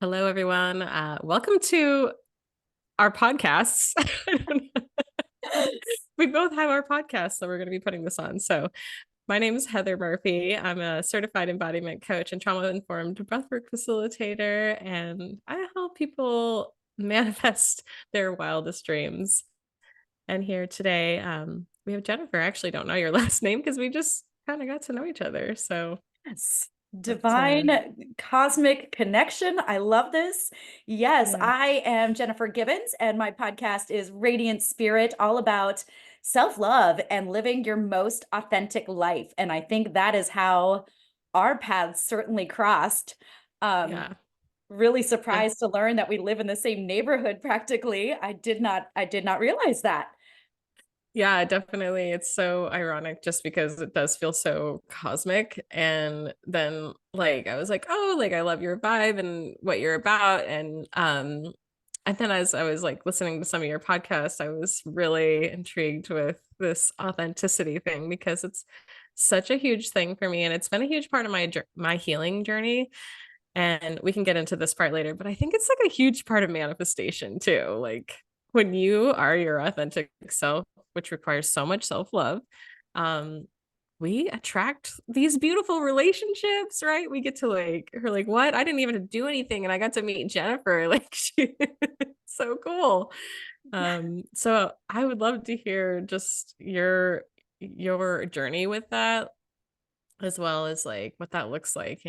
Hello, everyone. Welcome to our podcasts. We both have our podcasts that we're going to be putting this on. So, my name is Heather Murphy. I'm a certified embodiment coach and trauma-informed breathwork facilitator, and I help people manifest their wildest dreams. And here today, we have Jennifer. I actually don't know your last name because we just kind of got to know each other. So, Yes. but Divine cosmic connection. I love this. Yes, yeah. I am Jennifer Gibbons, and my podcast is Radiant Spirit, all about self-love and living your most authentic life. And I think that is how our paths certainly crossed. Um, Yeah. really Yeah. surprised to learn that we live in the same neighborhood practically. I did not realize that. Yeah, definitely. It's so ironic just because it does feel so cosmic. And then I was like, oh, I love your vibe and what you're about. And then as I was listening to some of your podcasts, I was really intrigued with this authenticity thing because it's such a huge thing for me. And it's been a huge part of my healing journey. And we can get into this part later, but I think it's like a huge part of manifestation too. Like when you are your authentic self, which requires so much self-love, um, we attract these beautiful relationships, right? We get to her like, what? I didn't even do anything, and I got to meet Jennifer. Like she so cool. So I would love to hear just your journey with that, as well as what that looks like,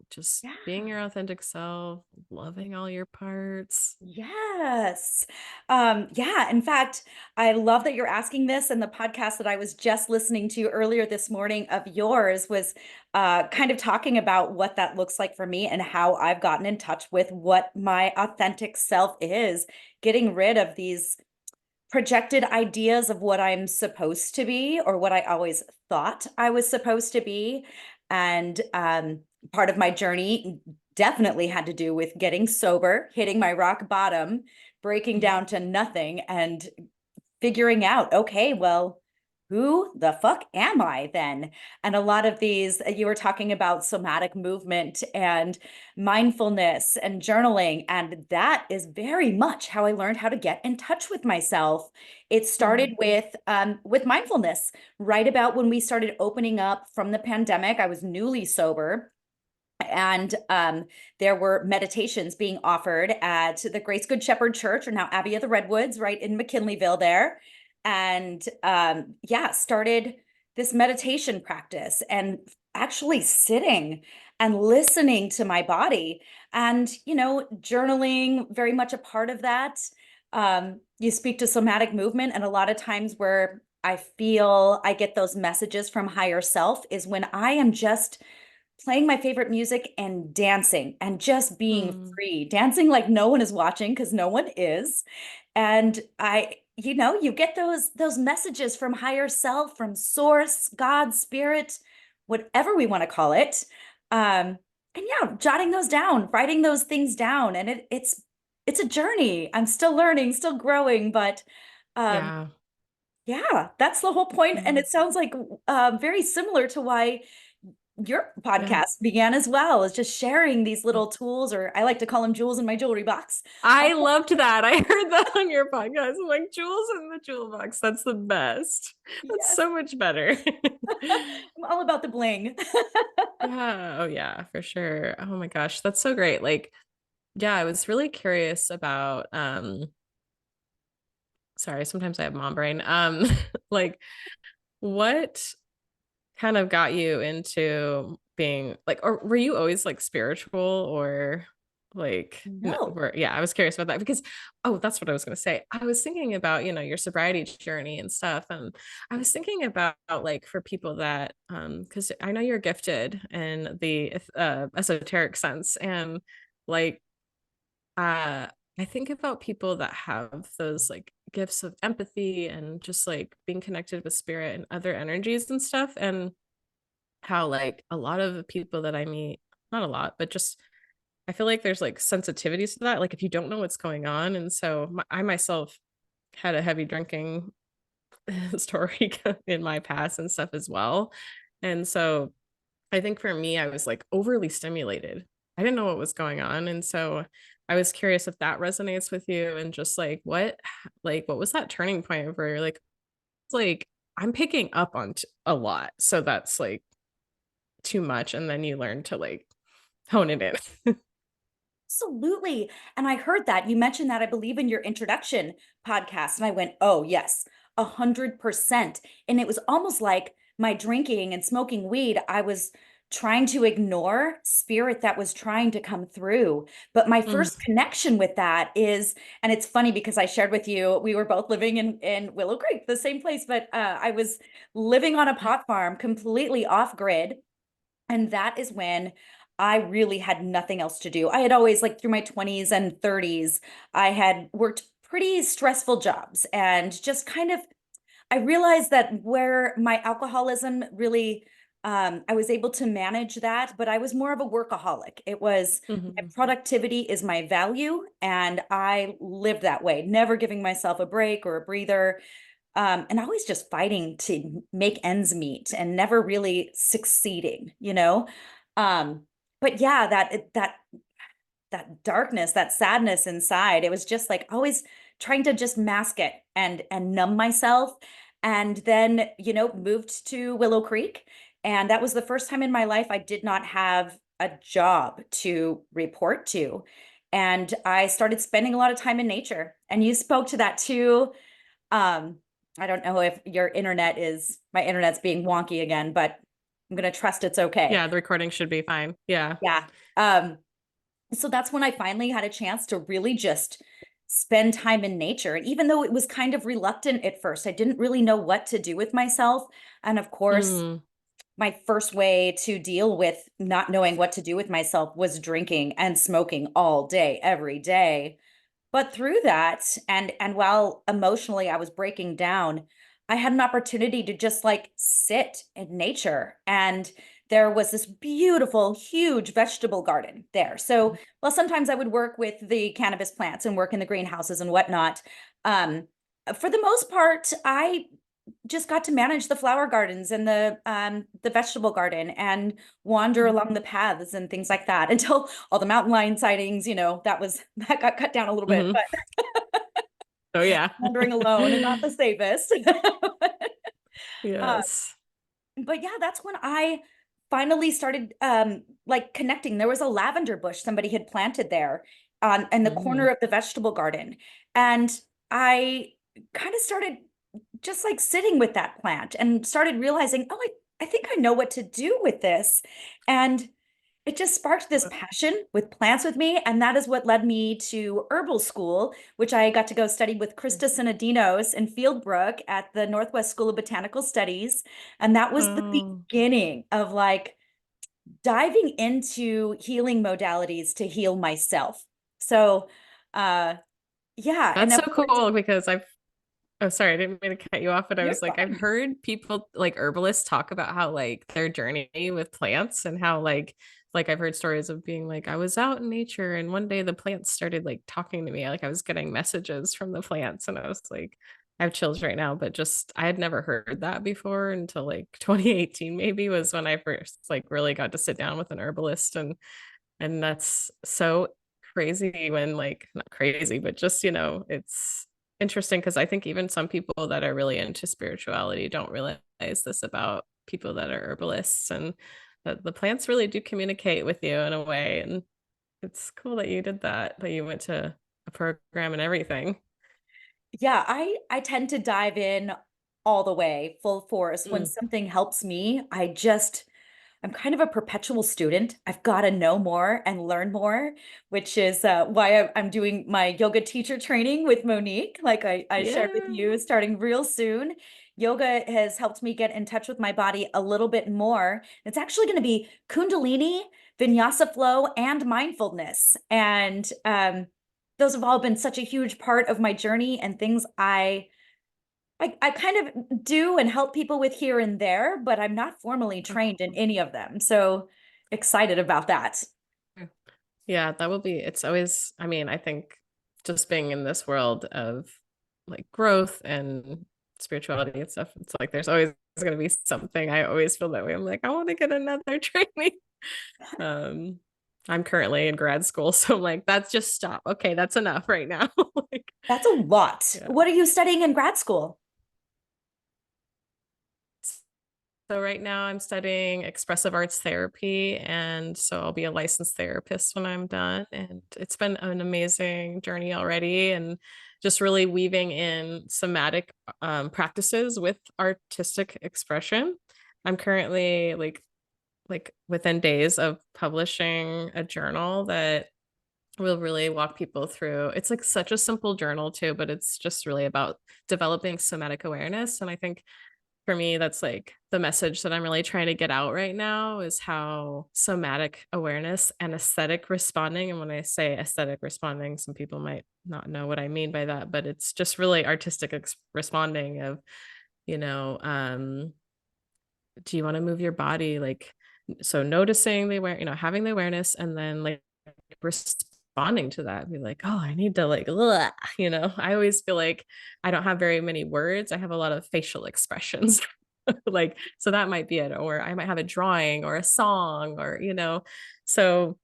just being Yeah. your authentic self, loving all your parts. Yes. Yeah. In fact, I love that you're asking this. And the podcast that I was just listening to earlier this morning of yours was kind of talking about what that looks like for me and how I've gotten in touch with what my authentic self is, getting rid of these projected ideas of what I'm supposed to be or what I always thought I was supposed to be. And part of my journey definitely had to do with getting sober, hitting my rock bottom, breaking Mm. down to nothing, and figuring out, okay, well, who the fuck am I then? And a lot of these, you were talking about somatic movement and mindfulness and journaling. And that is very much how I learned how to get in touch with myself. It started Mm. with mindfulness, right about when we started opening up from the pandemic. I was newly sober. And there were meditations being offered at the Grace Good Shepherd Church, or now Abbey of the Redwoods, right in McKinleyville there. And yeah, started this meditation practice and actually sitting and listening to my body. And, journaling, very much a part of that. You speak to somatic movement, and a lot of times where I feel I get those messages from higher self is when I am just playing my favorite music and dancing and just being Mm. free, dancing like no one is watching because no one is. And you get those messages from higher self, from source, God, spirit, whatever we want to call it. And yeah, jotting those down, writing those things down. And it's a journey. I'm still learning, still growing, but um Yeah. yeah, that's the whole point. And Yeah. it sounds like very similar to why your Yeah. podcast began as well, as just sharing these little tools, or I like to call them jewels in my jewelry box. I loved that. I heard that on your podcast. I'm like, jewels in the jewel box. That's the best. That's Yes. so much better. I'm all about the bling. Yeah. Oh, yeah, for sure. Oh my gosh. That's so great. Yeah, I was really curious about, sorry, sometimes I have mom brain. Like what kind of got you into being or were you always spiritual or no, No. yeah, I was curious about that because oh, that's what I was going to say. I was thinking about, your sobriety journey and stuff. And I was thinking about for people that because I know you're gifted in the esoteric sense. And like I think about people that have those gifts of empathy and just being connected with spirit and other energies and stuff. And how a lot of the people that I meet, not a lot, but just I feel like there's sensitivities to that. Like if you don't know what's going on. And so I myself had a heavy drinking story in my past and stuff as well. And so I think for me, I was overly stimulated I didn't know what was going on. And so I was curious if that resonates with you, and just like what was that turning point where you're like I'm picking up on a lot. So that's like too much. And then you learn to like hone it in. Absolutely. And I heard that you mentioned that, I believe, in your introduction podcast. And I went, oh, yes, 100%. And it was almost like my drinking and smoking weed, I was trying to ignore spirit that was trying to come through. But my Mm. first connection with that is, and it's funny because I shared with you, we were both living in Willow Creek, the same place, but I was living on a pot farm completely off grid. And that is when I really had nothing else to do. I had always, like through my 20s and 30s, I had worked pretty stressful jobs and just kind of, I realized that where my alcoholism really, I was able to manage that, but I was more of a workaholic. It was my Mhm. productivity is my value, and I lived that way, never giving myself a break or a breather, and always just fighting to make ends meet and never really succeeding, you know? Um, but yeah, that darkness, that sadness inside, it was just like always trying to just mask it and numb myself. And then, moved to Willow Creek. And that was the first time in my life I did not have a job to report to. And I started spending a lot of time in nature. And you spoke to that too. um, I don't know if my internet's being wonky again, but I'm gonna trust it's okay. Yeah, the recording should be fine. Yeah. Yeah. So that's when I finally had a chance to really just spend time in nature. And even though it was kind of reluctant at first, I didn't really know what to do with myself. And of course, Mm. my first way to deal with not knowing what to do with myself was drinking and smoking all day, every day. But through that, and while emotionally I was breaking down, I had an opportunity to just like sit in nature. And there was this beautiful, huge vegetable garden there. So, well, sometimes I would work with the cannabis plants and work in the greenhouses and whatnot. Um, for the most part, I just got to manage the flower gardens and the vegetable garden and wander along the paths and things like that until all the mountain lion sightings, that got cut down a little bit, Hmm. but Oh yeah. wandering alone and not the safest. uh, Yes. but yeah, that's when I finally started like connecting. There was a lavender bush somebody had planted there on in the corner Mm. of the vegetable garden. And I kind of started just like sitting with that plant and started realizing, oh, I think I know what to do with this. And it just sparked this passion with plants with me. And that is what led me to herbal school, which I got to go study with Krista Sinadinos in Fieldbrook at the Northwest School of Botanical Studies. And that was the Oh, beginning of like diving into healing modalities to heal myself. So, uh, yeah. And that's so of course, cool because oh, sorry, I didn't mean to cut you off, but I you're was like, I've fine. heard people like herbalists talk about how like their journey with plants, and how like I've heard stories of being like, I was out in nature and one day the plants started like talking to me. Like I was getting messages from the plants, and I was like, I have chills right now, but just I had never heard that before until like 2018 maybe was when I first like really got to sit down with an herbalist. And that's so crazy when like not crazy, but just, it's interesting because I think even some people that are really into spirituality don't realize this about people that are herbalists, and that the plants really do communicate with you in a way. And it's cool that you did that you went to a program and everything. Yeah, I tend to dive in all the way, full force. When Mm. something helps me, I'm kind of a perpetual student. I've got to know more and learn more, which is why I'm doing my yoga teacher training with Monique, like I shared with Yeah. you, starting real soon. Yoga has helped me get in touch with my body a little bit more. It's actually going to be Kundalini, Vinyasa flow, and mindfulness. And those have all been such a huge part of my journey and things I kind of do and help people with here and there, but I'm not formally Oh, trained in cool. any of them. So excited about that. Yeah, that will be, it's always, I mean, I think just being in this world of like growth and spirituality and stuff, it's like there's always going to be something. I always feel that way. I'm like, I want to get another training. Um, I'm currently in grad school, so I'm like, that's just stop. Okay, that's enough right now. Like, That's a lot. yeah. What are you studying in grad school? So right now I'm studying expressive arts therapy, and so I'll be a licensed therapist when I'm done. And it's been an amazing journey already, and just really weaving in somatic practices with artistic expression. I'm currently like within days of publishing a journal that will really walk people through. It's like such a simple journal too, but it's just really about developing somatic awareness. And I think for me, that's like the message that I'm really trying to get out right now is how somatic awareness and aesthetic responding. And when I say aesthetic responding, some people might not know what I mean by that, but it's just really artistic responding of, you know, do you want to move your body? Like, so noticing the aware, having the awareness and then like responding to that, be like, oh, I need to like, ugh, I always feel like I don't have very many words. I have a lot of facial expressions. Like, so that might be it. Or I might have a drawing or a song or, so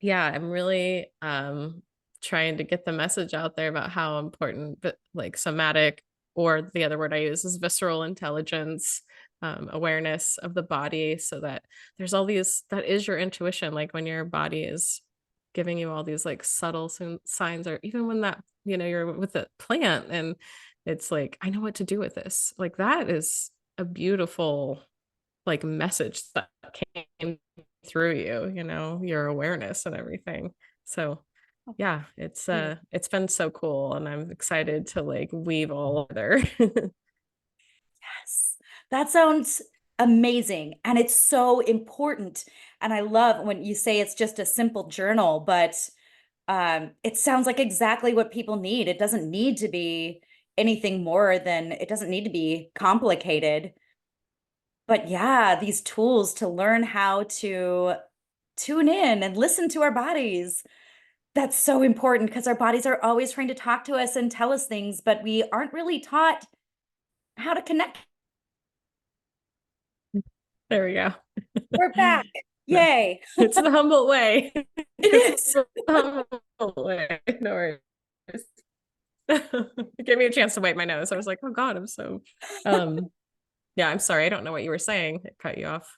yeah, I'm really trying to get the message out there about how important, but like somatic, or the other word I use is visceral intelligence, awareness of the body, so that there's all these, that is your intuition, like when your body is giving you all these like subtle signs, or even when that, you're with a plant and it's like, I know what to do with this. Like that is a beautiful like message that came through you, your awareness and everything. So yeah, it's been so cool and I'm excited to like weave all together. Yes. That sounds amazing. And it's so important. And I love when you say it's just a simple journal, but it sounds like exactly what people need. It doesn't need to be anything more than, it doesn't need to be complicated. But yeah, these tools to learn how to tune in and listen to our bodies. That's so important because our bodies are always trying to talk to us and tell us things, but we aren't really taught how to connect. There we go. We're back. No, Yay. it's the humble way. It It's is. the humble way. No worries. It gave me a chance to wipe my nose. I was like, oh God, I'm so yeah, I'm sorry. I don't know what you were saying. It cut you off.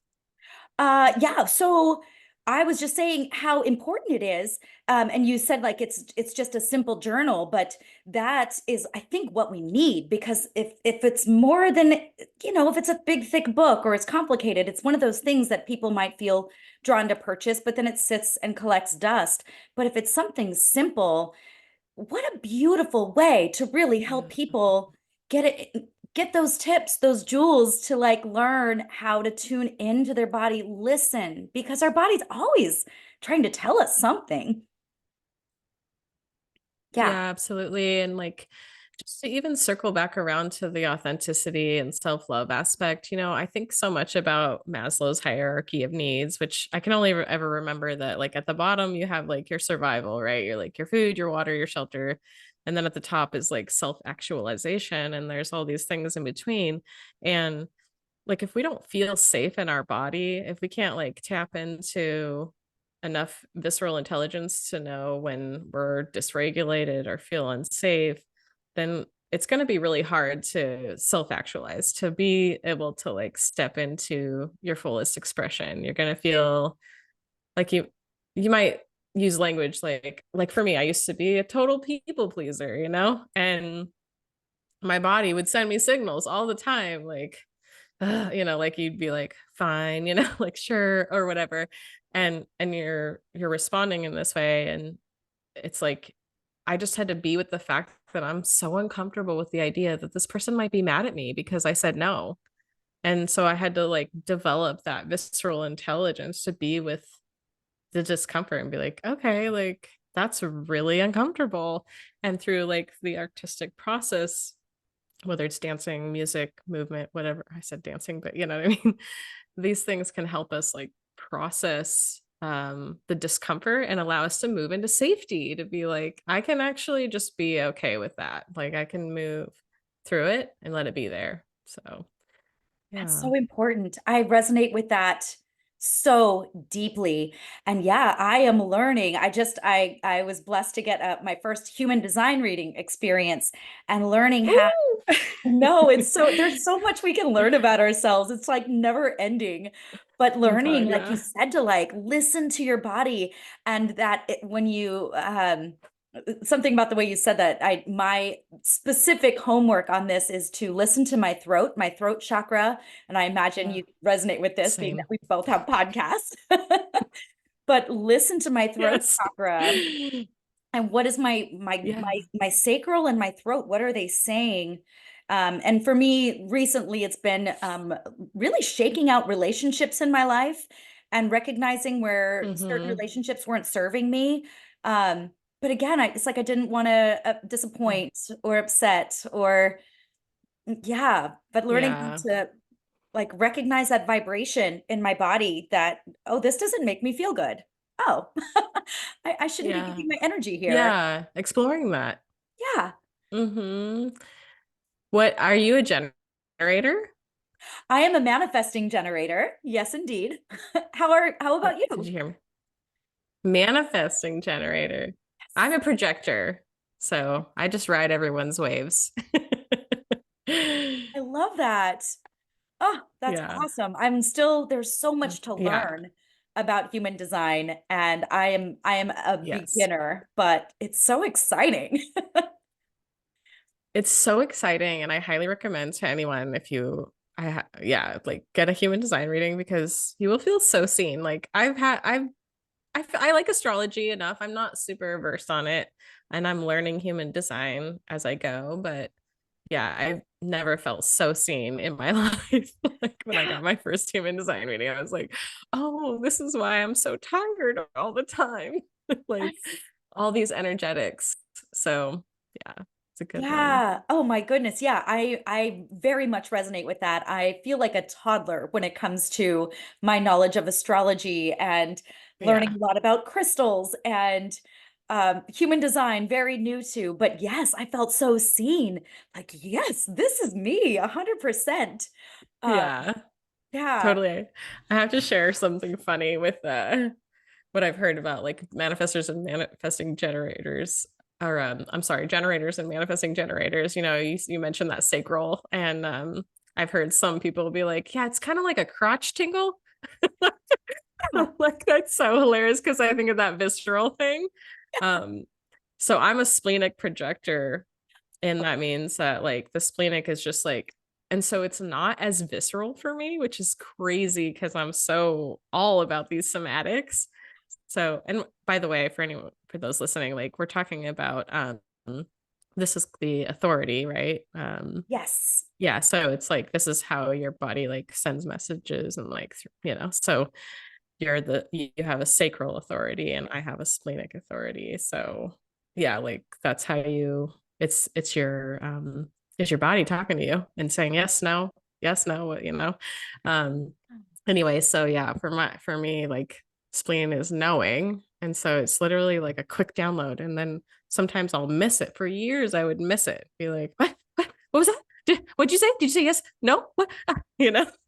Yeah, so I was just saying how important it is. And you said like it's just a simple journal, but that is, I think, what we need because if it's more than, if it's a big thick book or it's complicated, it's one of those things that people might feel drawn to purchase, but then it sits and collects dust. But if it's something simple, what a beautiful way to really help Yeah. people get those tips, those jewels to like learn how to tune into their body, listen, because our body's always trying to tell us something. Yeah. Yeah, absolutely. And like just to even circle back around to the authenticity and self-love aspect, I think so much about Maslow's hierarchy of needs, which I can only ever remember that like at the bottom you have like your survival, right? You're like your food, your water, your shelter. And then at the top is like self-actualization. And there's all these things in between. And like if we don't feel safe in our body, if we can't like tap into enough visceral intelligence to know when we're dysregulated or feel unsafe, then it's going to be really hard to self-actualize, to be able to like step into your fullest expression. You're going to feel like you might use language like for me, I used to be a total people pleaser, and my body would send me signals all the time like like you'd be like, fine, like sure or whatever. And you're responding in this way. And it's like, I just had to be with the fact that I'm so uncomfortable with the idea that this person might be mad at me because I said no. And so I had to like develop that visceral intelligence to be with the discomfort and be like, okay, like that's really uncomfortable. And through like the artistic process, whether it's dancing, music, movement, whatever. I said dancing, but you know what I mean? These things can help us like process the discomfort and allow us to move into safety, to be like, I can actually just be okay with that. Like I can move through it and let it be there. So That's yeah. so important. I resonate with that so deeply. And yeah, I am learning. I was blessed to get my first human design reading experience and learning how. Ooh. No, it's so there's so much we can learn about ourselves. It's like never ending. But Oh learning, God, like you yeah. said, to like listen to your body, and that when you something about the way you said that, I my specific homework on this is to listen to my throat chakra. And I imagine Yeah. you resonate with this, being that Same. we both have podcasts. But listen to my throat Yes. chakra, and what is Yeah. my sacral and my throat, what are they saying? And for me recently, it's been really shaking out relationships in my life and recognizing where certain Mm-hmm. relationships weren't serving me. But again, it's like I didn't want to disappoint or upset or yeah, but learning how Yeah. to like recognize that vibration in my body, that, oh, this doesn't make me feel good. Oh, I shouldn't be Yeah. giving my energy here. Yeah. Exploring that. Yeah, Mm-hmm. What are you a generator? I am a manifesting generator. Yes, indeed. How about Did you? you hear me? Manifesting generator. I'm a projector, so I just ride everyone's waves. I love that. Oh, that's Yeah. awesome. There's so much to Yeah. learn about human design, and I am a Yes. beginner, but it's so exciting. It's so exciting, and I highly recommend to anyone if you yeah, like get a human design reading because you will feel so seen. Like I like astrology enough. I'm not super versed on it, and I'm learning human design as I go, but yeah, I've never felt so seen in my life. Like when I got my first human design reading, I was like, oh, this is why I'm so tired all the time. Like all these energetics. So yeah, it's a good one. Yeah. Oh my goodness. Yeah. I very much resonate with that. I feel like a toddler when it comes to my knowledge of astrology and learning Yeah. a lot about crystals and human design, very new to. But yes, I felt so seen. Like, yes, this is me, 100%. Uh, Yeah. yeah. Totally. I have to share something funny with what I've heard about like manifestors and manifesting generators, or I'm sorry, generators and manifesting generators. You know, you mentioned that sacral, and I've heard some people be like, yeah, it's kind of like a crotch tingle. Like that's so hilarious because I think of that visceral thing. Um, so I'm a splenic projector, and that means that like the splenic is just like, and so it's not as visceral for me, which is crazy because I'm so all about these somatics. So, and by the way, for those listening, like we're talking about this is the authority, right? Yes. Yeah, so it's like this is how your body like sends messages and like so you have a sacral authority and I have a splenic authority. So yeah, like that's how you it's your body talking to you and saying yes, no, Anyway, so yeah, for me, like spleen is knowing. And so it's literally like a quick download. And then sometimes I'll miss it. For years, I would miss it. Be like, what? What was that? What'd you say? Did you say yes? No? What?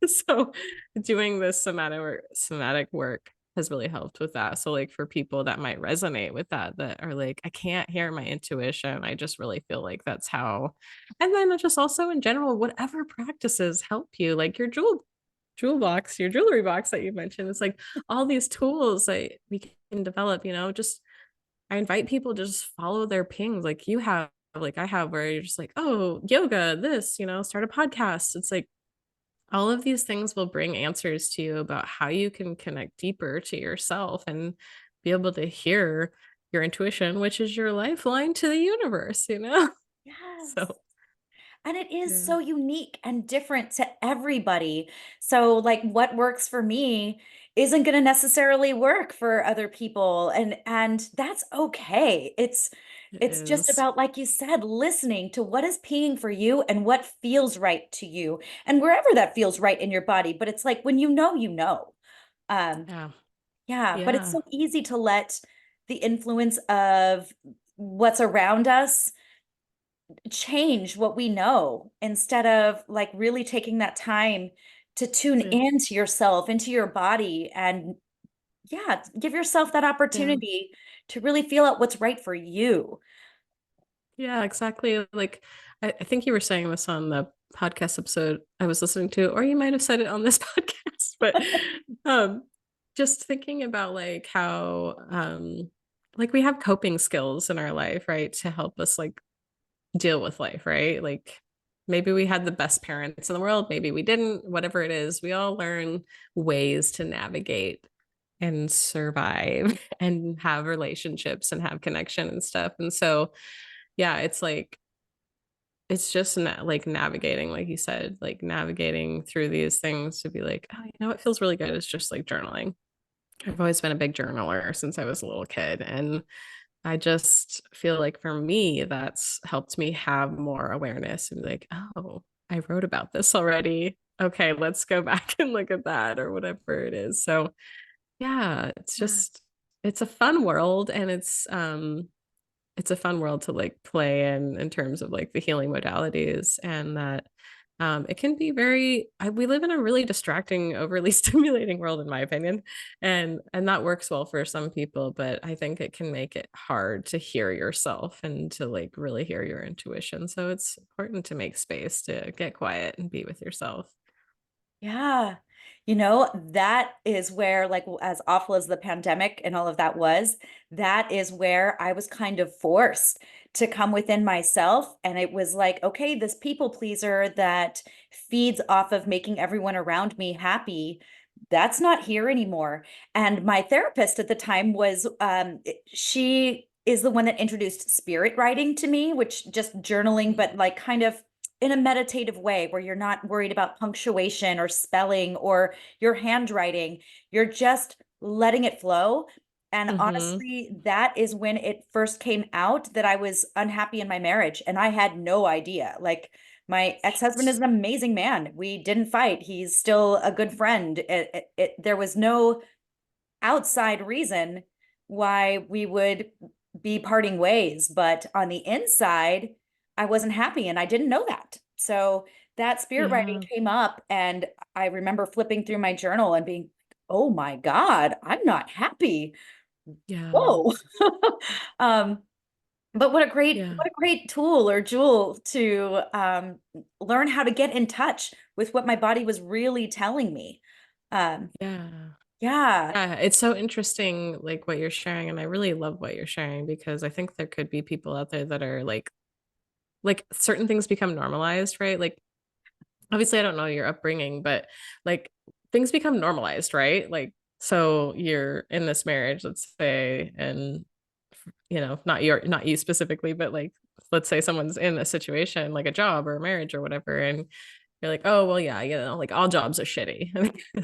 So doing this somatic work has really helped with that. So like for people that might resonate with that are like, I can't hear my intuition. I just really feel like that's how. And then just also in general, whatever practices help you, like your jewelry box that you mentioned. It's like all these tools that we can develop, just I invite people to just follow their pings like you have, like I have, where you're just like, oh, yoga, this, start a podcast. It's like all of these things will bring answers to you about how you can connect deeper to yourself and be able to hear your intuition, which is your lifeline to the universe. Yes. So, And it is yeah, so unique and different to everybody. So, like, what works for me isn't going to necessarily work for other people, and that's okay. it It's just is. about, like you said, listening to what is pinging for you and what feels right to you, and wherever that feels right in your body. But it's like when you know, you know. Um, Yeah. yeah, but it's Yeah. so easy to let the influence of what's around us change what we know instead of like really taking that time to tune Yeah. into yourself, into your body, and yeah, give yourself that Yeah. opportunity to really feel out what's right for you. Yeah, exactly. Like I think you were saying this on the podcast episode I was listening to, or you might have said it on this podcast, but um just thinking about like how like we have coping skills in our life, right? To help us like deal with life, right? Like maybe we had the best parents in the world, maybe we didn't, whatever it is, we all learn ways to navigate and survive and have relationships and have connection and stuff. And so, yeah, it's like, it's just like navigating, like you said, like navigating through these things to be like, oh, you know, what feels really good is just like journaling. I've always been a big journaler since I was a little kid. And I just feel like for me, that's helped me have more awareness and be like, oh, I wrote about this already. Okay, let's go back and look at that or whatever it is. So yeah, it's Yeah. just it's a fun world and it's a fun world to like play in terms of like the healing modalities and that it can be we live in a really distracting overly stimulating world in my opinion and that works well for some people, but I think it can make it hard to hear yourself and to like really hear your intuition, so it's important to make space to get quiet and be with yourself. Yeah. That is where, like, as awful as the pandemic and all of that was, that is where I was kind of forced to come within myself. And it was like, okay, this people pleaser that feeds off of making everyone around me happy, that's not here anymore. And my therapist at the time was, she is the one that introduced spirit writing to me, which just journaling, but like kind of in a meditative way where you're not worried about punctuation or spelling or your handwriting. You're just letting it flow. And Mm-hmm. honestly, that is when it first came out that I was unhappy in my marriage. And I had no idea. Like, my ex-husband is an amazing man. We didn't fight. He's still a good friend. There was no outside reason why we would be parting ways. But on the inside, I wasn't happy and I didn't know that. So that spirit writing Yeah. came up, and I remember flipping through my journal and being, oh my God, I'm not happy. Yeah. Whoa. um, but Yeah. what a great tool or jewel to learn how to get in touch with what my body was really telling me. Um, Yeah. yeah. Yeah, it's so interesting, like what you're sharing, and I really love what you're sharing because I think there could be people out there that are like certain things become normalized, right? Like obviously I don't know your upbringing, but like things become normalized, right? Like so you're in this marriage, let's say, and you know, not you specifically, but like let's say someone's in a situation like a job or a marriage or whatever, and you're like, oh, well, yeah, you know, like all jobs are shitty,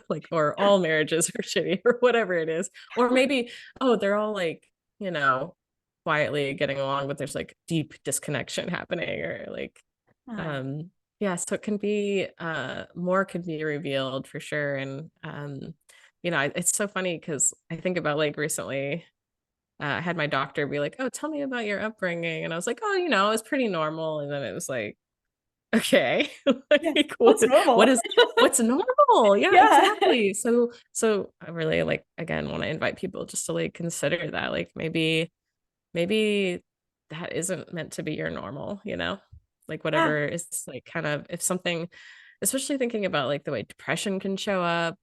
like, or Yeah. all marriages are shitty, or whatever it is. Or maybe, oh, they're all like, you know, quietly getting along, but there's like deep disconnection happening, or like, Yeah. um, yeah, so it can be, more can be revealed for sure. And, you know, it's so funny because I think about like recently, I had my doctor be like, oh, tell me about your upbringing. And I was like, oh, you know, it was pretty normal. And then it was like, okay. Yeah. Like What's normal? what is what's normal? Yeah, Yeah. exactly. So I really like again want to invite people just to like consider that. Like maybe that isn't meant to be your normal, you know? Like Yeah. whatever is like kind of if something, especially thinking about like the way depression can show up,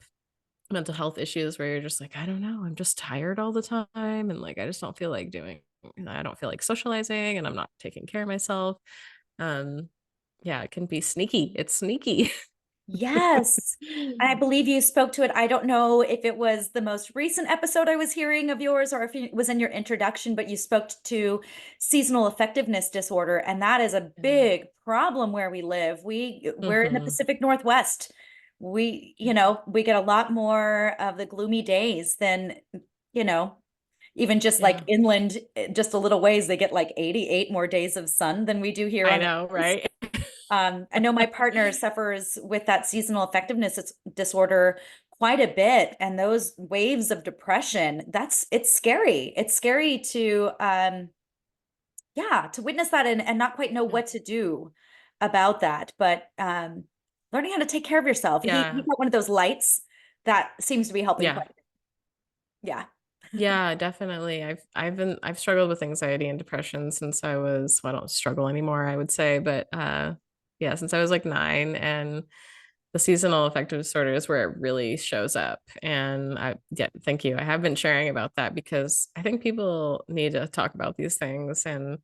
mental health issues where you're just like, I don't know, I'm just tired all the time and like I just don't feel like doing I don't feel like socializing and I'm not taking care of myself. Um, yeah, it can be sneaky. It's sneaky. Yes. And I believe you spoke to it. I don't know if it was the most recent episode I was hearing of yours or if it was in your introduction, but you spoke to seasonal effectiveness disorder. And that is a big problem where we live. We're in the Mm-hmm. Pacific Northwest. We get a lot more of the gloomy days than, you know, even just like Yeah, inland, just a little ways, they get like 88 more days of sun than we do here I on the know, coast. right? I know my partner suffers with that seasonal effectiveness disorder quite a bit, and those waves of depression, it's scary. It's scary to yeah, to witness that and not quite know Yeah. what to do about that. But learning how to take care of yourself. He Yeah. got one of those lights that seems to be helping Yeah. quite. Yeah. Yeah, definitely. I've struggled with anxiety and depression since I was, well, I don't struggle anymore, I would say, but yeah, since I was like 9, and the seasonal affective disorder is where it really shows up. And yeah, thank you. I have been sharing about that because I think people need to talk about these things. And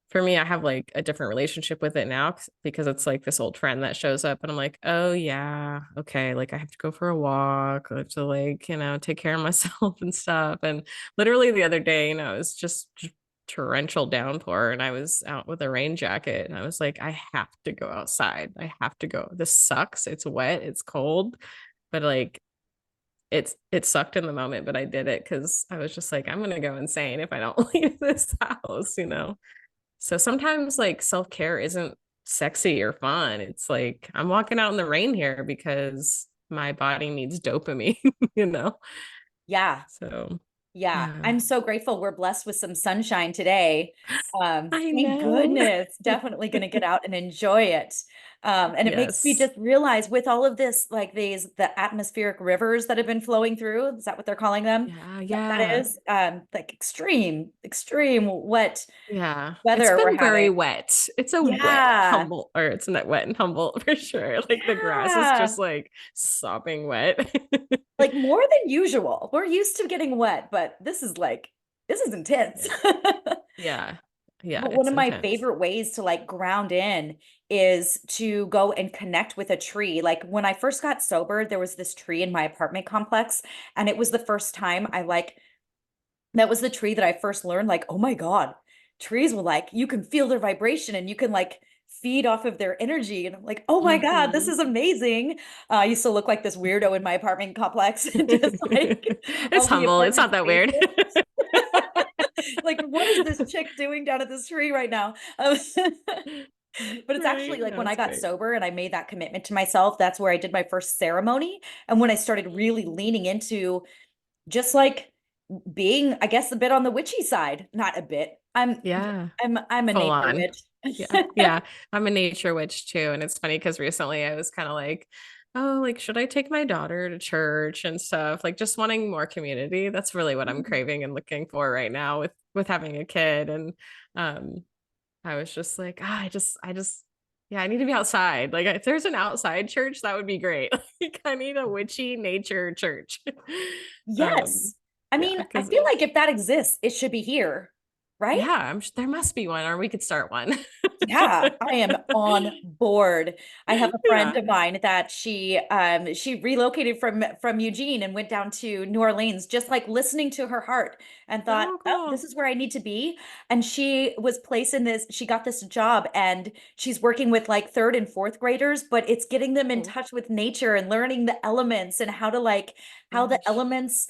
for me, I have like a different relationship with it now because it's like this old friend that shows up and I'm like, oh yeah, okay, like I have to go for a walk, I have to like, take care of myself and stuff. And literally the other day, it was just torrential downpour and I was out with a rain jacket and I was like, I have to go outside. I have to go. This sucks. It's wet, it's cold, but like it sucked in the moment, but I did it because I was just like, I'm gonna go insane if I don't leave this house. So sometimes like self-care isn't sexy or fun. It's like I'm walking out in the rain here because my body needs dopamine, you know? Yeah. So Yeah, yeah. I'm so grateful we're blessed with some sunshine today. I Thank know. goodness. Definitely going to get out and enjoy it. And it makes me Yes. just realize with all of this, like the atmospheric rivers that have been flowing through, is that what they're calling them? Yeah, That yeah. is like extreme wet Yeah. It's weather we're been very having. wet. It's a wet Yeah. humble, or it's not wet and humble for sure. Like the grass is just Yeah. like sopping wet. Like more than usual. We're used to getting wet, but this is intense. Yeah. Yeah. Yeah, But one it's of my intense. favorite ways to like ground in is to go and connect with a tree. Like when I first got sober, there was this tree in my apartment complex, and it was the first time that was the tree that I first learned, like, oh my God, trees will like, you can feel their vibration and you can like feed off of their energy. And I'm like, oh my God, this Mhm. is amazing. I used to look like this weirdo in my apartment complex, just like It's all the humble. It's apartment not that weird. spaces. Like, what is this chick doing down at this tree right now? But it's actually Right? like No, when I it's got great. sober and I made that commitment to myself, that's where I did my first ceremony. And when I started really leaning into just like being, I guess, a bit on the witchy side, not a bit. Yeah. I'm a Full nature on. witch. Yeah. Yeah. I'm a nature witch too. And it's funny because recently I was kind of like, oh, like, should I take my daughter to church and stuff? Like just wanting more community. That's really what I'm craving and looking for right now with having a kid. And um I was just like, yeah, I need to be outside. Like if there's an outside church, that would be great. Like I need a witchy nature church. Yes. I Yeah, mean, I because feel like if that exists, it should be here, right? yeah, there must be one, or we could start one. Yeah, I am on board. I have a friend Yeah. of mine that she relocated from Eugene and went down to New Orleans, just like listening to her heart and thought, Oh, "Oh, this cool. is where I need to be." And she was placed in this, she got this job and she's working with like third and fourth graders, but it's getting them in Oh, touch with nature and learning the elements and how to like how the gosh. elements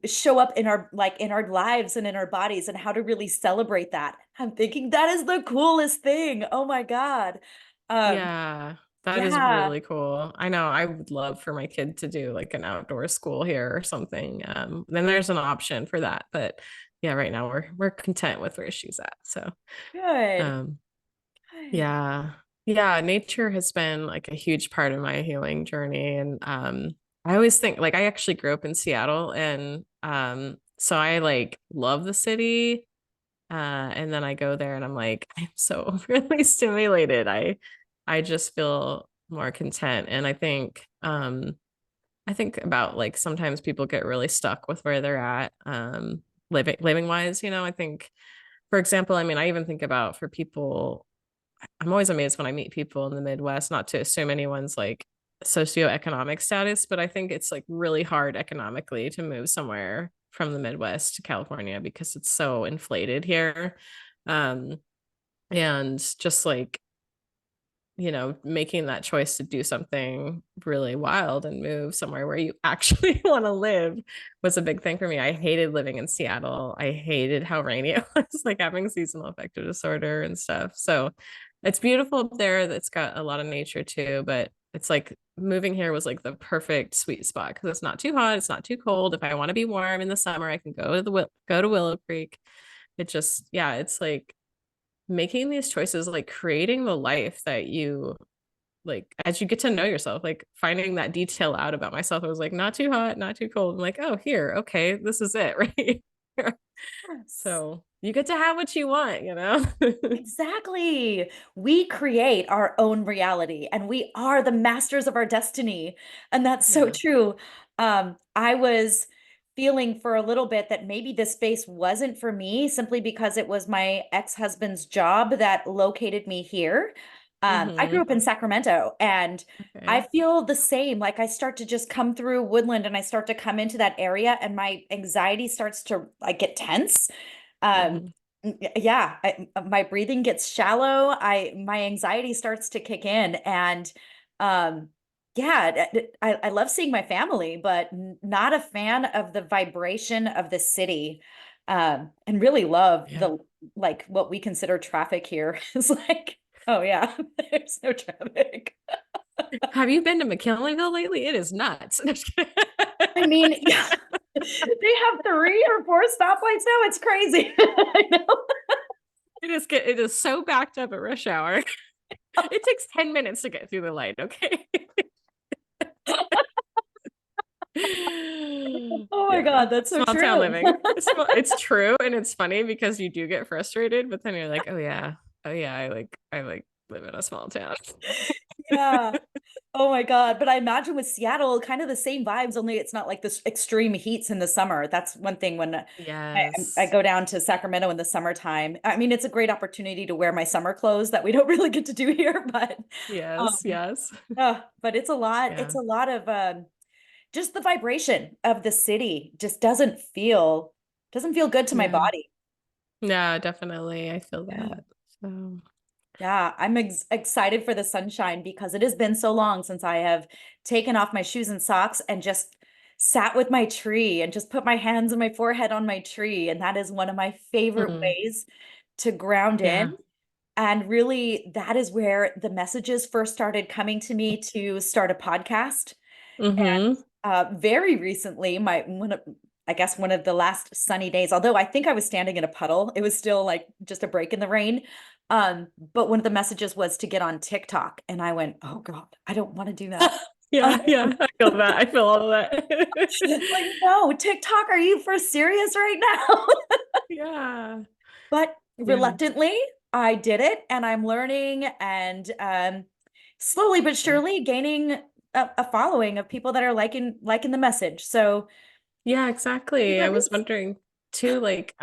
show up in our like in our lives and in our bodies and how to really celebrate that. I'm thinking that is the coolest thing. Oh my God. Um Yeah, that is yeah, really cool. I know I would love for my kid to do like an outdoor school here or something. Then there's an option for that. But yeah, right now we're content with where she's at. So good. um Good. yeah. Yeah, nature has been like a huge part of my healing journey. And I always think like I actually grew up in Seattle and so I like love the city. And then I go there and I'm like, I'm so overly stimulated. I just feel more content. And I think about like sometimes people get really stuck with where they're at, living wise, I think, for example, I mean, I even think about for people, I'm always amazed when I meet people in the Midwest, not to assume anyone's like socioeconomic status, but I think it's like really hard economically to move somewhere from the Midwest to California because it's so inflated here. Um, and just like, making that choice to do something really wild and move somewhere where you actually want to live was a big thing for me. I hated living in Seattle. I hated how rainy it was, like having seasonal affective disorder and stuff. So it's beautiful up there. That's got a lot of nature too, but it's like moving here was like the perfect sweet spot because it's not too hot, it's not too cold. If I want to be warm in the summer, I can go to Willow Creek. It just, yeah, it's like making these choices, like creating the life that you like as you get to know yourself, like finding that detail out about myself. I was like, not too hot, not too cold. I'm like, oh, here, okay, this is it, right here. Yes. So you get to have what you want, you know? Exactly. We create our own reality and we are the masters of our destiny. And that's so Yeah. true. I was feeling for a little bit that maybe this space wasn't for me simply because it was my ex-husband's job that located me here. I grew Mm-hmm. up in Sacramento and I Okay. feel the same. Like I start to just come through Woodland and I start to come into that area and my anxiety starts to like get tense. Um, Mm-hmm. yeah, my breathing gets shallow. My anxiety starts to kick in, and um, yeah, I love seeing my family, but not a fan of the vibration of the city. And really love Yeah. the like what we consider traffic here is like, oh yeah, there's no traffic. Have you been to McKinleyville lately? It is nuts. No, just kidding. I mean, yeah, they have 3 or 4 stoplights now. It's crazy. I know. It is so backed up at rush hour. It takes 10 minutes to get through the light, okay? Oh my Yeah, God, that's so small town true. living. It's true and it's funny because you do get frustrated, but then you're like, oh yeah, I like live in a small town. Yeah. Oh my God. But I imagine with Seattle, kind of the same vibes, only it's not like this extreme heats in the summer. That's one thing when I Yes. go down to Sacramento in the summertime. I mean, it's a great opportunity to wear my summer clothes that we don't really get to do here, Yes, um, yes. but it's Yeah. a lot of just the vibration of the city just doesn't feel good to my Yeah. body. Yeah, definitely. I feel Yeah. that. So, Yeah, I'm excited for the sunshine because it has been so long since I have taken off my shoes and socks and just sat with my tree and just put my hands and my forehead on my tree. And that is one of my favorite mm, ways to ground yeah. in. And really, that is where the messages first started coming to me to start a podcast. And Mm-hmm. very recently, I guess one of the last sunny days, although I think I was standing in a puddle, it was still like just a break in the rain. But one of the messages was to get on TikTok, and I went, "Oh God, I don't want to do that." Yeah, yeah. I feel that. I feel all of Like, that. no, TikTok, are you for serious right now? Yeah. But Yeah. reluctantly, I did it, and I'm learning and slowly but Yeah. surely gaining a following of people that are liking the message. So Yeah, maybe exactly. I that was is. wondering too, like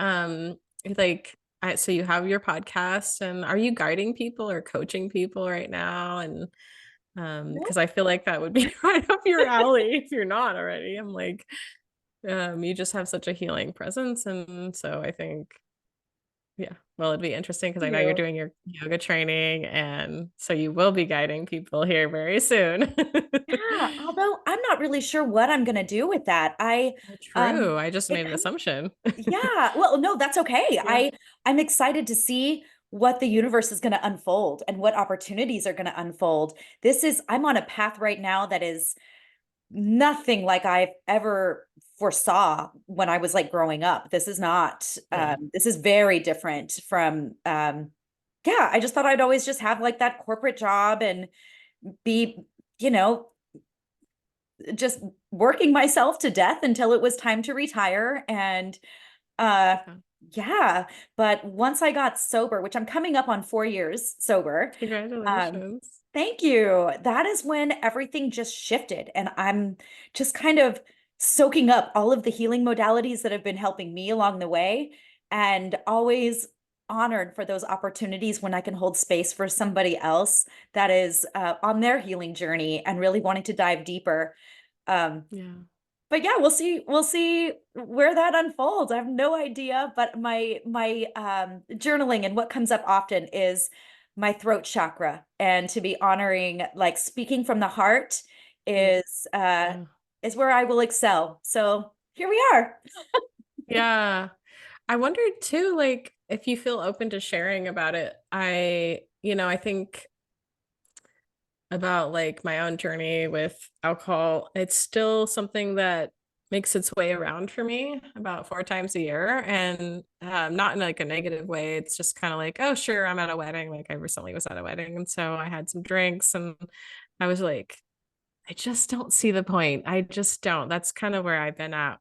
so you have your podcast and are you guiding people or coaching people right now? And because I feel like that would be right up your alley if you're not already. I'm like, you just have such a healing presence. And so I think, yeah, well, it'd be interesting because I know you're You. doing your yoga training and so you will be guiding people here very soon. Yeah, although I'm not really sure what I'm gonna do with that. True. I just It made an kind assumption. yeah, well, no, that's okay. Yeah. I'm excited to see what the universe is gonna unfold and what opportunities are gonna unfold. I'm on a path right now that is nothing like I've ever foresaw when I was like growing up. This is not, Yeah. this is very different from, yeah, I just thought I'd always just have like that corporate job and be, you know, just working myself to death until it was time to retire. And uh Yeah. yeah, but once I got sober, which I'm coming up on 4 years sober, um, Congratulations. thank you. That is when everything just shifted. And I'm just kind of soaking up all of the healing modalities that have been helping me along the way, and always honored for those opportunities when I can hold space for somebody else that is on their healing journey and really wanting to dive deeper. Um, Yeah. but yeah, we'll see where that unfolds. I have no idea, but my journaling and what comes up often is my throat chakra, and to be honoring like speaking from the heart is uh Yeah. is where I will excel. So here we are. Yeah. I wondered too, like, if you feel open to sharing about it. I think about like my own journey with alcohol. It's still something that makes its way around for me about 4 times a year, and not in like a negative way. It's just kind of like, oh, sure, I'm at a wedding. Like I recently was at a wedding, and so I had some drinks, and I was like, I just don't see the point. I just don't. That's kind of where I've been at.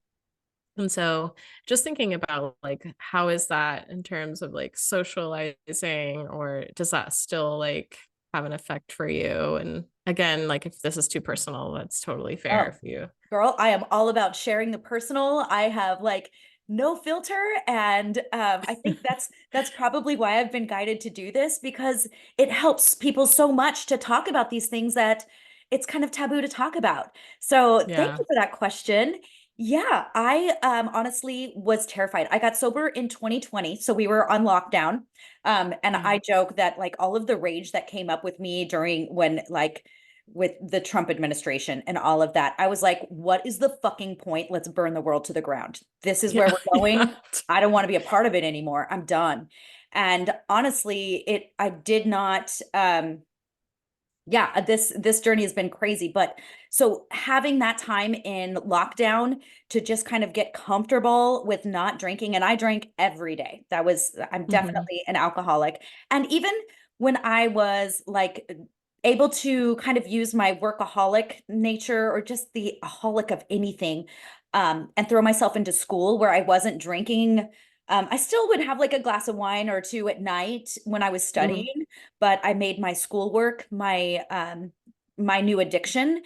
And so just thinking about like how is that in terms of like socializing, or does that still like have an effect for you? And again, like if this is too personal, that's totally fair Oh, if you. girl, I am all about sharing the personal. I have like no filter, and I think that's probably why I've been guided to do this, because it helps people so much to talk about these things that it's kind of taboo to talk about. So thank Yeah. you for that question. Yeah, I honestly was terrified. I got sober in 2020, so we were on lockdown. And Yeah. I joke that like all of the rage that came up with me during when like with the Trump administration and all of that. I was like, what is the fucking point? Let's burn the world to the ground. This is where Yeah. we're Yeah. going. I don't want to be a part of it anymore. I'm done. And honestly, I did not yeah, this journey has been crazy, but so having that time in lockdown to just kind of get comfortable with not drinking, and I drank every day. I'm Hmm. definitely an alcoholic. And even when I was like able to kind of use my workaholic nature, or just the aholic of anything, and throw myself into school where I wasn't drinking, I still would have like a glass of wine or two at night when I was Hmm. studying, but I made my schoolwork my new addiction.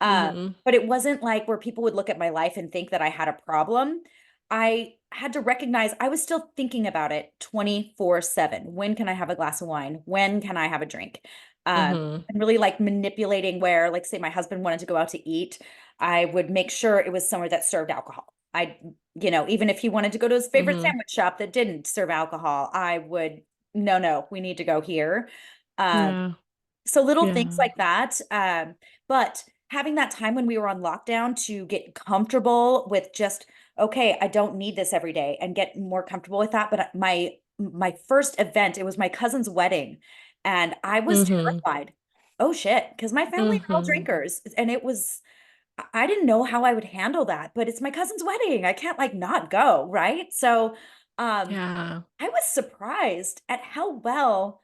Hmm. But it wasn't like where people would look at my life and think that I had a problem. I had to recognize I was still thinking about it 24/7. When can I have a glass of wine? When can I have a drink? Hmm. And really like manipulating where, like, say my husband wanted to go out to eat, I would make sure it was somewhere that served alcohol. Even if he wanted to go to his favorite Hmm. sandwich shop that didn't serve alcohol, I would, no, no, we need to go here. Um, Yeah. so little things Yeah. like that. But having that time when we were on lockdown to get comfortable with just, okay, I don't need this every day, and get more comfortable with that. But my first event, it was my cousin's wedding, and I was Hmm. terrified. Oh shit, because my family are all Hmm. drinkers, and I didn't know how I would handle that, but it's my cousin's wedding. I can't like not go, right? So, um, Yeah. I was surprised at how well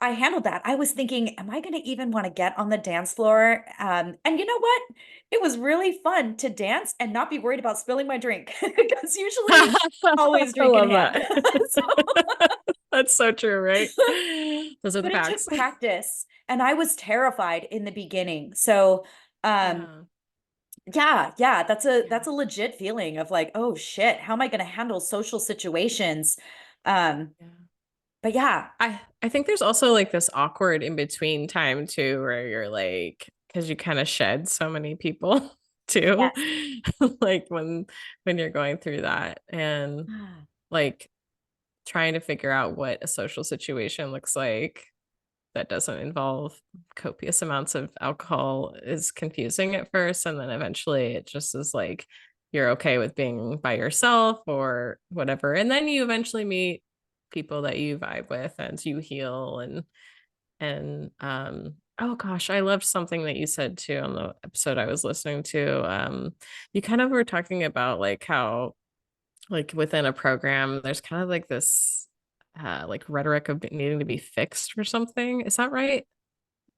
I handled that. I was thinking, am I going to even want to get on the dance floor? And you know what? It was really fun to dance and not be worried about spilling my drink, because usually always I drink in love hand. that. That's so true, right? Those are the But it facts. took practice, and I was terrified in the beginning. So, um, Yeah. yeah, Yeah. that's a legit feeling of like, oh shit, how am I going to handle social situations? Um, Yeah. but yeah, I think there's also like this awkward in between time too, where you're like, because you kind of shed so many people too, yes. like when you're going through that, and like trying to figure out what a social situation looks like that doesn't involve copious amounts of alcohol is confusing at first, and then eventually it just is like you're okay with being by yourself or whatever, and then you eventually meet people that you vibe with and you heal. And oh gosh, I loved something that you said too on the episode I was listening to. You kind of were talking about like how like within a program there's kind of like this like rhetoric of needing to be fixed or something. Is that right?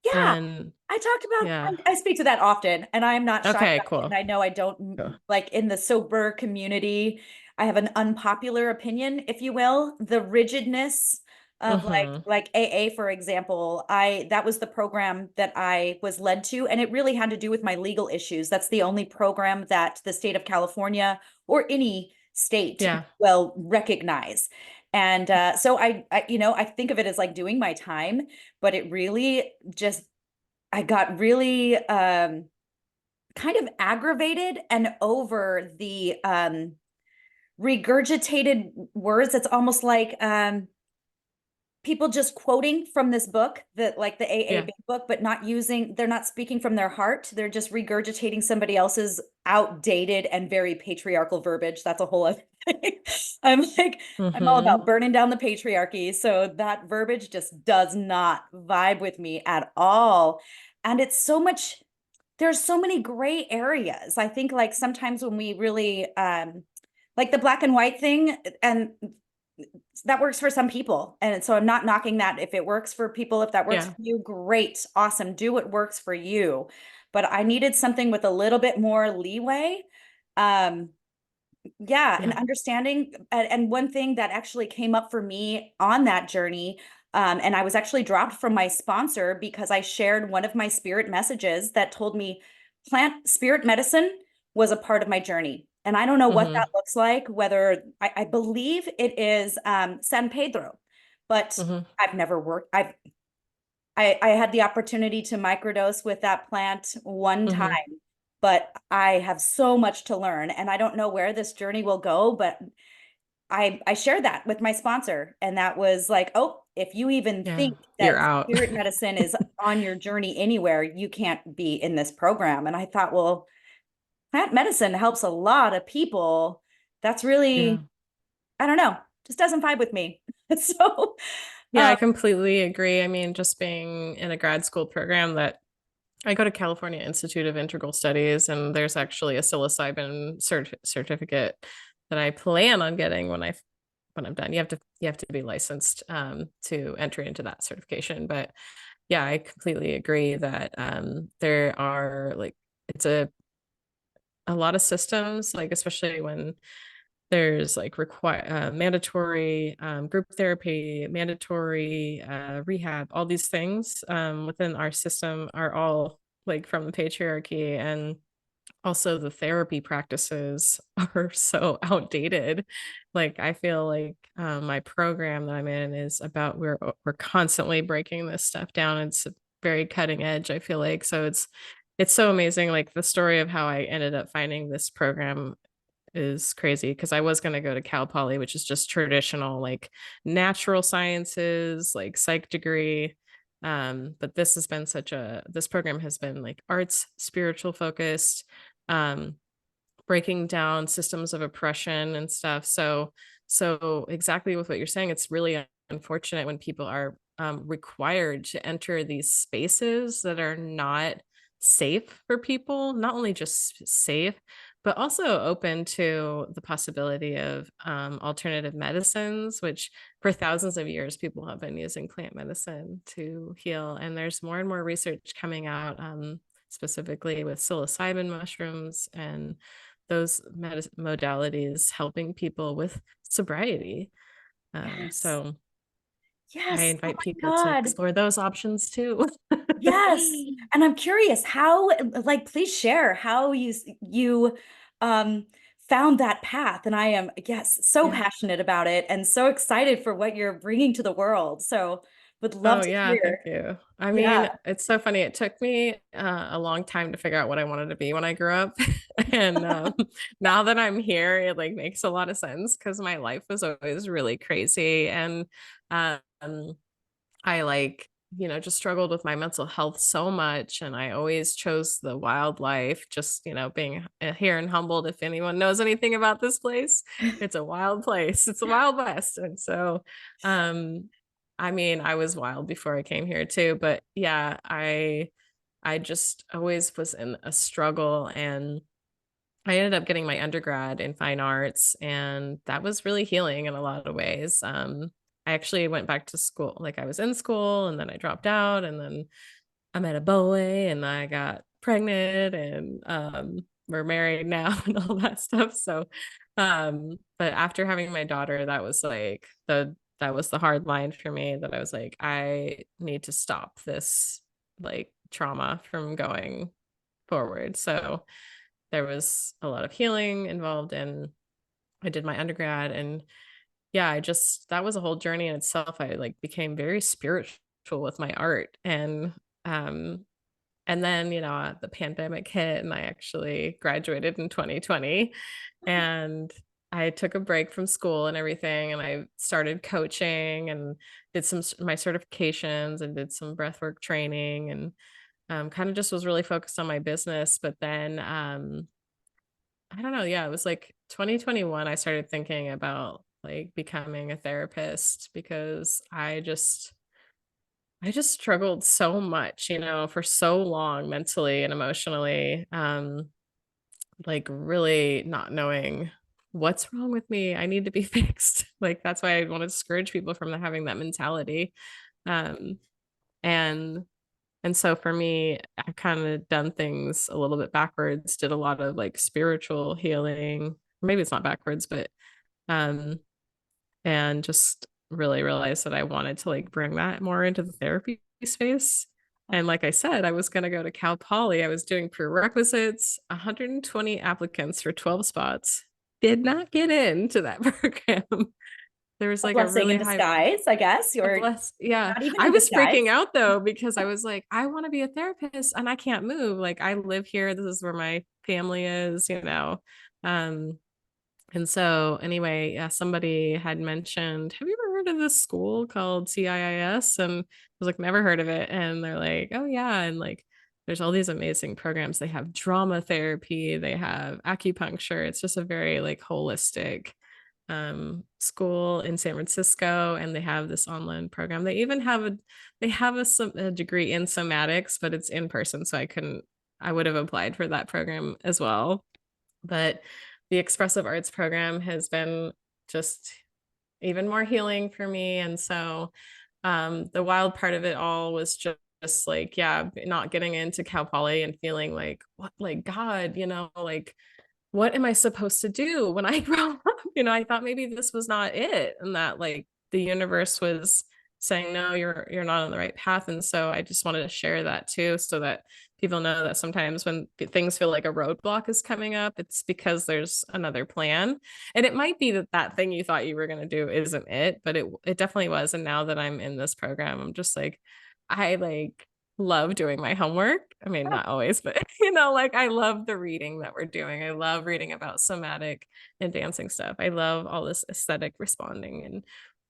Yeah, And I talked about, yeah. I speak to that often, and I am not shy Okay, about it. And cool. I know I don't Cool. like in the sober community, I have an unpopular opinion, if you will, the rigidness of Mm-hmm. like AA, for example. That was the program that I was led to, and it really had to do with my legal issues. That's the only program that the state of California or any state Yeah. will recognize. And so I think of it as like doing my time, but it really just I got really kind of aggravated and over the regurgitated words. It's almost like people just quoting from this book, that like the AA Yeah. big book, but they're not speaking from their heart. They're just regurgitating somebody else's outdated and very patriarchal verbiage. That's a whole other thing. I'm like, I'm all Mm-hmm. about burning down the patriarchy. So that verbiage just does not vibe with me at all. And it's so much. there's so many gray areas. I think like sometimes when we really like the black and white thing, and that works for some people. And so I'm not knocking that. If it works for people, if that works for Yeah. you, great, awesome. Do what works for you. But I needed something with a little bit more leeway. Um, yeah, and Yeah. understanding. And one thing that actually came up for me on that journey, and I was actually dropped from my sponsor because I shared one of my spirit messages that told me plant spirit medicine was a part of my journey. And I don't know what that Hmm. looks like, whether I believe it is San Pedro, but Hmm. I've never worked. I had the opportunity to microdose with that plant one time, Hmm. but I have so much to learn, and I don't know where this journey will go, but I shared that with my sponsor, and that was like, oh, if you even Yeah. think You're that out. spirit medicine is on your journey anywhere, you can't be in this program. And I thought, well, plant medicine helps a lot of people. That's Yeah. really, I don't know, just doesn't vibe with me. So, Yeah, I completely agree. I mean, just being in a grad school program that I go to California Institute of Integral Studies, and there's actually a psilocybin certificate that I plan on getting when I'm done. You have to be licensed to enter into that certification. But yeah, I completely agree that there are like it's a lot of systems, like especially when there's like mandatory group therapy, mandatory rehab, all these things within our system are all like from the patriarchy, and also the therapy practices are so outdated. Like I feel like my program that I'm in is about we're constantly breaking this stuff down. It's very cutting edge, I feel like. So it's so amazing. Like the story of how I ended up finding this program is crazy because I was going to go to Cal Poly, which is just traditional, like natural sciences, like psych degree. But this program has been like arts, spiritual focused, um, breaking down systems of oppression and stuff. So exactly with what you're saying, it's really unfortunate when people are required to enter these spaces that are not safe for people, not only just safe, but also open to the possibility of alternative medicines, which for thousands of years people have been using plant medicine to heal. And there's more and more research coming out, specifically with psilocybin mushrooms and those modalities helping people with sobriety. yes, So I yes. Oh invite my people to God. explore those options too. Yes. And I'm curious how, like, please share how you um found that path. And I am, yes, so Yeah. passionate about it and so excited for what you're bringing to the world. So would love Oh to yeah, thank hear. you. I Yeah. mean, it's so funny. It took me a long time to figure out what I wanted to be when I grew up, and now that I'm here, it like makes a lot of sense because my life was always really crazy, and um, I like, just struggled with my mental health so much. And I always chose the wildlife, just, being here in Humboldt. If anyone knows anything about this place, it's a wild place. It's the Wild West. And so, um, I mean, I was wild before I came here too, but yeah, I just always was in a struggle, and I ended up getting my undergrad in fine arts, and that was really healing in a lot of ways. I actually went back to school, like I was in school and then I dropped out, and then I met a boy and I got pregnant, and we're married now and all that stuff. So, but after having my daughter, that was the hard line for me, that I was like, I need to stop this like trauma from going forward. So there was a lot of healing involved, and I did my undergrad, and yeah, that was a whole journey in itself. I like became very spiritual with my art, um and then, the pandemic hit and I actually graduated in 2020, and I took a break from school and everything, and I started coaching and did my certifications and did some breathwork training, and kind of just was really focused on my business. But then I don't know. Yeah, it was like 2021. I started thinking about like becoming a therapist because I just struggled so much, for so long mentally and emotionally. Like really not knowing what's wrong with me. I need to be fixed. Like that's why I want to discourage people from having that mentality. Um, and and so for me, I've kind of done things a little bit backwards, did a lot of like spiritual healing. Maybe it's not backwards, but um, and just really realized that I wanted to like bring that more into the therapy space. And like I said, I was going to go to Cal Poly. I was doing prerequisites, 120 applicants for 12 spots. Did not get into that program. There was A like a blessing in really high disguise, I guess. a You're bless. Yeah. not even I in was freaking disguise. out though, because I was like, I want to be a therapist and I can't move. Like I live here. This is where my family is. Um, and so, anyway, yeah, somebody had mentioned, have you ever heard of this school called CIIS? And I was like, never heard of it. And they're like, oh, yeah. And like, there's all these amazing programs. They have drama therapy, they have acupuncture. It's just a very like holistic school in San Francisco. And they have this online program. They even have a degree in somatics, but it's in person. So I would have applied for that program as well. But the expressive arts program has been just even more healing for me. And so the wild part of it all was just like, yeah, not getting into Cal Poly and feeling like, what, like, God, like, what am I supposed to do when I grow up? I thought maybe this was not it, and that like the universe was saying, no, you're not on the right path. And so I just wanted to share that too, so that people know that sometimes when things feel like a roadblock is coming up, it's because there's another plan. And it might be that that thing you thought you were going to do isn't it, but it definitely was. And now that I'm in this program, I'm just like, I like love doing my homework. I mean, not always, but like I love the reading that we're doing. I love reading about somatic and dancing stuff. I love all this aesthetic responding, and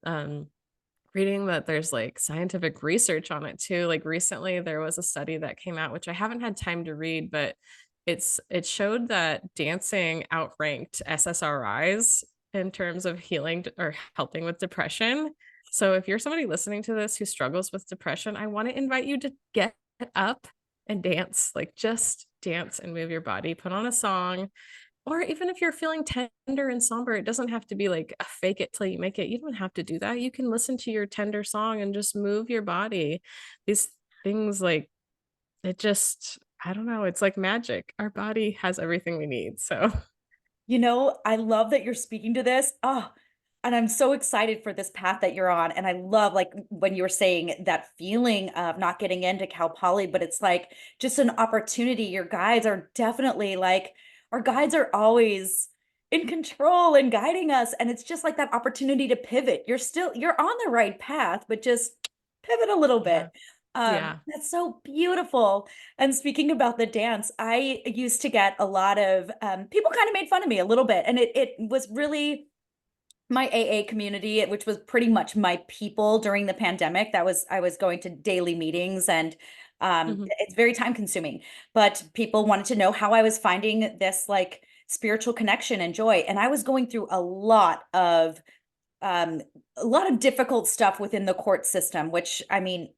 um reading that there's like scientific research on it too. Like recently there was a study that came out, which I haven't had time to read, but it showed that dancing outranked SSRIs in terms of healing or helping with depression. So if you're somebody listening to this who struggles with depression, I want to invite you to get up and dance. Like just dance and move your body, put on a song, or even if you're feeling tender and somber, it doesn't have to be like a fake it till you make it. You don't have to do that. You can listen to your tender song and just move your body. These things, like, it just, I don't know, it's like magic. Our body has everything we need. So, I love that you're speaking to this. Oh, and I'm so excited for this path that you're on. And I love like when you were saying that feeling of not getting into Cal Poly, but it's like just an opportunity. Your guides are definitely like, our guides are always in control and guiding us. And it's just like that opportunity to pivot. You're on the right path, but just pivot a little bit. yeah. Yeah. That's so beautiful. And speaking about the dance, I used to get a lot of people kind of made fun of me a little bit. And it was really my AA community, which was pretty much my people during the pandemic. I was going to daily meetings, and Mhm. it's very time consuming. But people wanted to know how I was finding this like spiritual connection and joy. And I was going through um, a lot of difficult stuff within the court system, which I mean,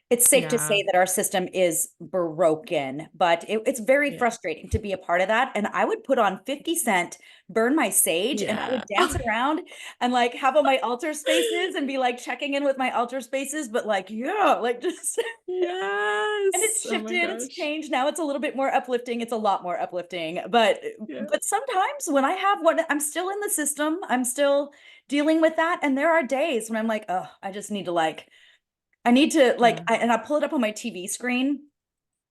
it's safe to Yeah. say that our system is broken, but it's very Yeah. frustrating to be a part of that. And I would put on 50 Cent, burn my sage, and I would Yeah. dance around and like have on my altar spaces and be like checking in with my altar spaces, but like, yeah, like just and it's Yes. Oh my shifted, it's gosh. changed. Now it's a little bit more uplifting. It's a lot more uplifting. But Yeah. sometimes when I have what I'm still in the system, I'm still dealing with that. And there are days when I'm like, oh, I just need to like I need to like, Yeah. and I pull it up on my TV screen.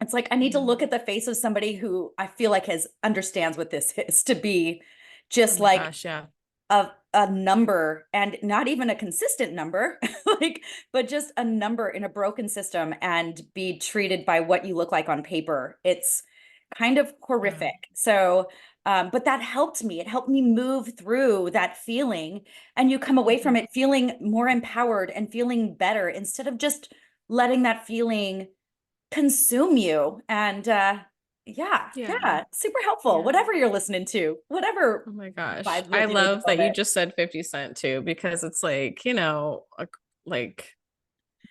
It's like I need to Yeah. look at the face of somebody who I feel like has understands what this is to be Oh just my like gosh. Yeah. a number, and not even a consistent number, like, but just a number in a broken system and be treated by what you look like on paper. It's kind of Yeah. horrific. So, but that helped me. It helped me move through that feeling, and you come away from Mhm. it feeling more empowered and feeling better instead of just letting that feeling consume you. And yeah, Yeah. yeah, super helpful. Yeah. Whatever you're listening to, whatever Oh my gosh. vibes I with you at the love that you moment. just said 50 Cent too, because it's like,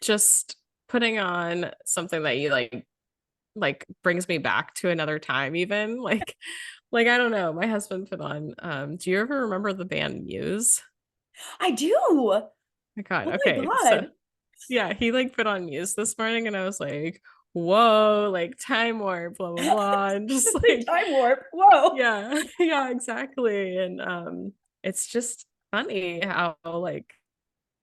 just putting on something that you like brings me back to another time even like I don't know, my husband put on do you ever remember the band Muse? I do. Oh My God. my Okay. So God. yeah, he like put on Muse this morning and I was like, whoa, like time warp, blah blah blah. And just It's like like, time warp. Whoa. yeah, yeah, exactly. And it's just funny how like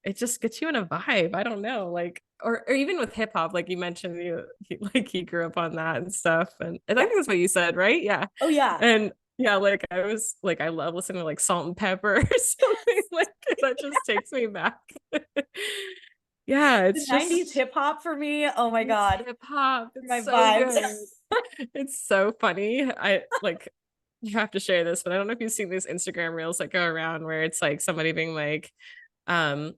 it just gets you in a vibe. I don't know, like, or even with hip hop, like you mentioned, like he grew up on that and stuff, and I Yeah. think that's what you said, right? Yeah, Oh yeah. and yeah, like I was like, I love listening to like Salt and Pepper or something like that. Just takes me back. Yeah, The it's 90s just hip hop for me. Oh my it's God. hip hop. It's My so vibes. good. It's so funny. I like you have to share this, but I don't know if you've seen these Instagram reels that go around where it's like somebody being like,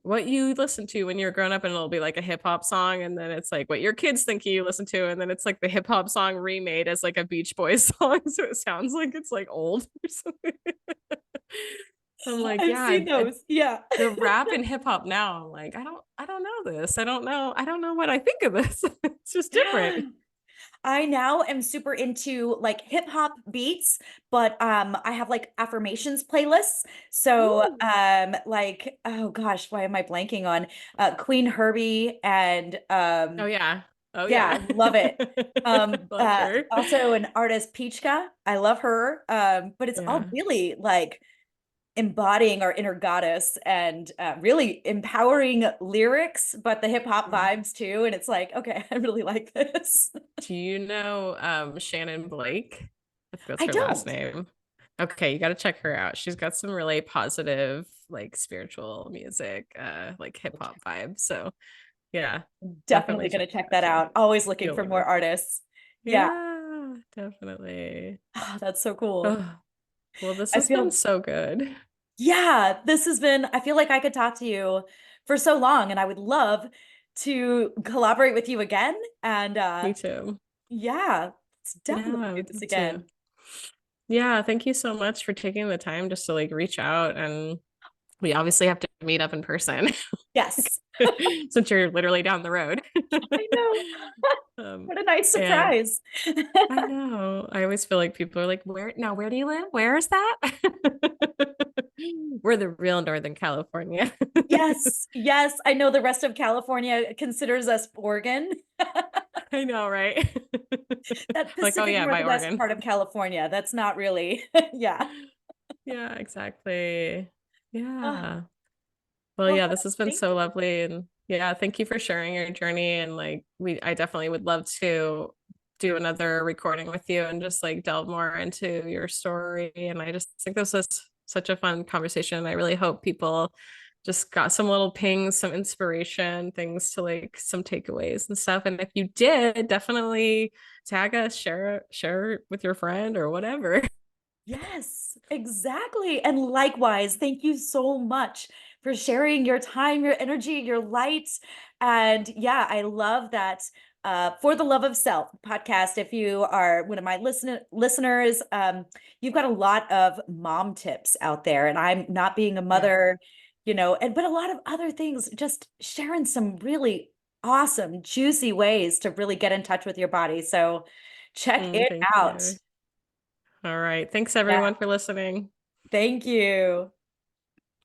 what you listen to when you're grown up, and it'll be like a hip hop song, and then it's like what your kids think you listen to, and then it's like the hip hop song remade as like a Beach Boys song, so it sounds like it's like old or something. I'm like, I've yeah, seen those. Yeah. the rap and hip hop now, I'm like, I don't know this. I don't know what I think of this. It's just different. I now am super into like hip hop beats, but I have like affirmations playlists. So Ooh. like oh gosh, why am I blanking on Queen Herbie and Oh yeah. Oh yeah, yeah. love it. Love her. Also an artist Peachka. I love her. But it's all Yeah. really like embodying our inner goddess and really empowering lyrics, but the hip hop Mm. vibes too. And it's like, okay, I really like this. Do you know Shannon Blake? I think that's I her last don't. name. Okay, you got to check her out. She's got some really positive, like spiritual music, like hip hop vibes. So yeah, Definitely definitely going check to check her out that too. out. Always looking You'll for love more her. artists. Yeah. Yeah, definitely. Oh, that's so cool. Oh, well, this I has been feel, so good. yeah, this has been, I feel like I could talk to you for so long and I would love to collaborate with you again. And Me too. yeah, let's Yeah, definitely I do would this love to. again. Yeah, thank you so much for taking the time just to like reach out, and we obviously have to meet up in person Yes. since you're literally down the road. I know. Um, What a nice and surprise. I know I always feel like people are like, where now, where do you live? Where is that? We're the real Northern California. Yes, yes. I know the rest of California considers us Oregon. I know, right? That Like, oh Pacific yeah, by Northwest Oregon. part of California. That's not really, yeah. Yeah, exactly. Oh, Yeah. Well, well, yeah, this good. has been Thank so you. lovely. And yeah, thank you for sharing your journey. And like, I definitely would love to do another recording with you and just like delve more into your story. And I just think this was such a fun conversation. I really hope people just got some little pings, some inspiration, things to like some takeaways and stuff. And if you did, definitely tag us, share it with your friend or whatever. Yes, exactly. And likewise, thank you so much for sharing your time, your energy, your light. And yeah, I love that For the Love of Self podcast. If you are one of my listeners, you've got a lot of mom tips out there. And I'm not being a Yeah. mother, and but a lot of other things, just sharing some really awesome, juicy ways to really get in touch with your body. So check it Thank out. you. All right. Thanks Yeah. everyone for listening. Thank you.